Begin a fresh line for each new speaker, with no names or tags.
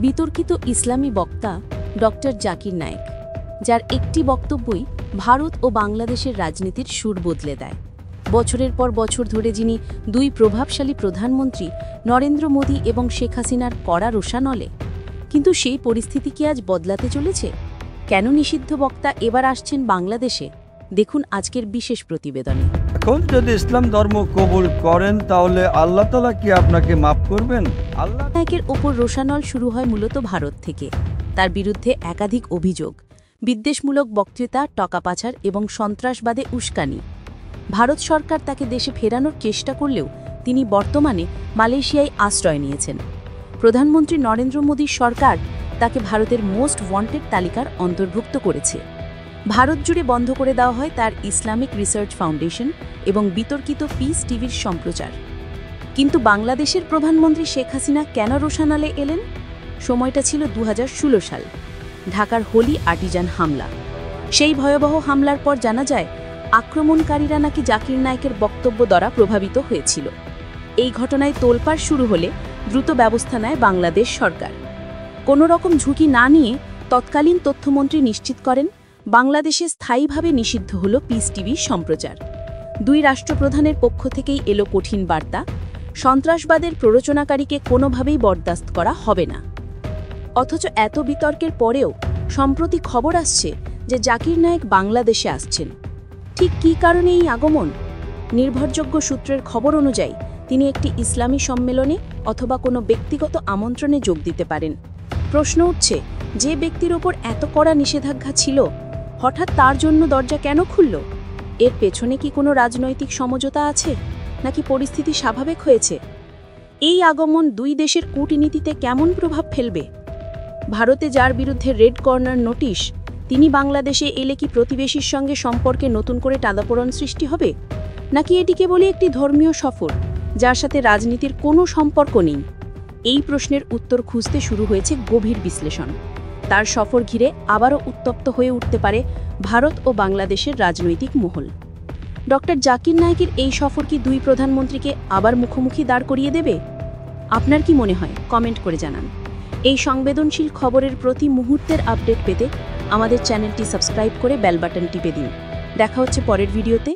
বিতর্কিত ইসলামী বক্তা ডক্টর জাকির নায়েক, যার একটি বক্তব্যই ভারত ও বাংলাদেশের রাজনীতির সুর বদলে দেয়। বছরের পর বছর ধরে যিনি দুই প্রভাবশালী প্রধানমন্ত্রী নরেন্দ্র মোদী এবং শেখ হাসিনার কড়া রোষানলে, কিন্তু সেই পরিস্থিতি কি আজ বদলাতে চলেছে? কেন নিষিদ্ধ বক্তা এবার আসছেন বাংলাদেশে? দেখুন আজকের বিশেষ প্রতিবেদনে।
এখন যদি ইসলাম ধর্ম কবুল করেন তাহলে আল্লাহ তাআলা কি আপনাকে মাফ করবেন? আল্লাহ
নায়েকের ওপর রোষানল শুরু হয় মূলত ভারত থেকে। তার বিরুদ্ধে একাধিক অভিযোগ, বিদ্বেষমূলক বক্তৃতা, টাকা পাচার এবং সন্ত্রাসবাদে উস্কানি। ভারত সরকার তাকে দেশে ফেরানোর চেষ্টা করলেও তিনি বর্তমানে মালয়েশিয়ায় আশ্রয় নিয়েছেন। প্রধানমন্ত্রী নরেন্দ্র মোদীর সরকার তাকে ভারতের মোস্ট ওয়ান্টেড তালিকার অন্তর্ভুক্ত করেছে। ভারত জুড়ে বন্ধ করে দেওয়া হয় তার ইসলামিক রিসার্চ ফাউন্ডেশন এবং বিতর্কিত পিস টিভির সম্প্রচার। কিন্তু বাংলাদেশের প্রধানমন্ত্রী শেখ হাসিনা কেন রোষানলে এলেন? সময়টা ছিল 2016 সাল, ঢাকার হোলি আর্টিজান হামলা। সেই ভয়াবহ হামলার পর জানা যায় আক্রমণকারীরা নাকি জাকির নায়েকের বক্তব্য দ্বারা প্রভাবিত হয়েছিল। এই ঘটনায় তোলপাড় শুরু হলে দ্রুত ব্যবস্থা নেয় বাংলাদেশ সরকার। কোনো রকম ঝুঁকি না নিয়ে তৎকালীন তথ্যমন্ত্রী নিশ্চিত করেন বাংলাদেশে স্থায়ীভাবে নিষিদ্ধ হল পিস টিভির সম্প্রচার। দুই রাষ্ট্রপ্রধানের পক্ষ থেকেই এলো কঠিন বার্তা, সন্ত্রাসবাদের প্ররোচনাকারীকে কোনোভাবেই বরদাস্ত করা হবে না। অথচ এত বিতর্কের পরেও সম্প্রতি খবর আসছে যে জাকির নায়েক বাংলাদেশে আসছেন। ঠিক কী কারণে এই আগমন? নির্ভরযোগ্য সূত্রের খবর অনুযায়ী তিনি একটি ইসলামী সম্মেলনে অথবা কোনো ব্যক্তিগত আমন্ত্রণে যোগ দিতে পারেন। প্রশ্ন উঠছে, যে ব্যক্তির ওপর এত কড়া নিষেধাজ্ঞা ছিল, হঠাৎ তার জন্য দরজা কেন খুলল? এর পেছনে কি কোনো রাজনৈতিক সমঝোতা আছে, নাকি পরিস্থিতি স্বাভাবিক হয়েছে? এই আগমন দুই দেশের কূটনীতিতে কেমন প্রভাব ফেলবে? ভারতে যার বিরুদ্ধে রেড কর্নার নোটিশ, তিনি বাংলাদেশে এলে কি প্রতিবেশীর সঙ্গে সম্পর্কে নতুন করে টানাপোড়েন সৃষ্টি হবে, নাকি এটি কেবলই একটি ধর্মীয় সফর যার সাথে রাজনীতির কোনো সম্পর্ক নেই? এই প্রশ্নের উত্তর খুঁজতে শুরু হয়েছে গভীর বিশ্লেষণ। তার সফর ঘিরে আবারও উত্তপ্ত হয়ে উঠতে পারে ভারত ও বাংলাদেশের রাজনৈতিক মহল। ডক্টর জাকির নায়েকের এই সফর কি দুই প্রধানমন্ত্রীকে আবার মুখোমুখি দাঁড় করিয়ে দেবে? আপনার কি মনে হয়? কমেন্ট করে জানান। এই সংবেদনশীল খবরের প্রতি মুহূর্তের আপডেট পেতে আমাদের চ্যানেলটি সাবস্ক্রাইব করে বেল বাটন টিপে দিন। দেখা হচ্ছে পরের ভিডিওতে।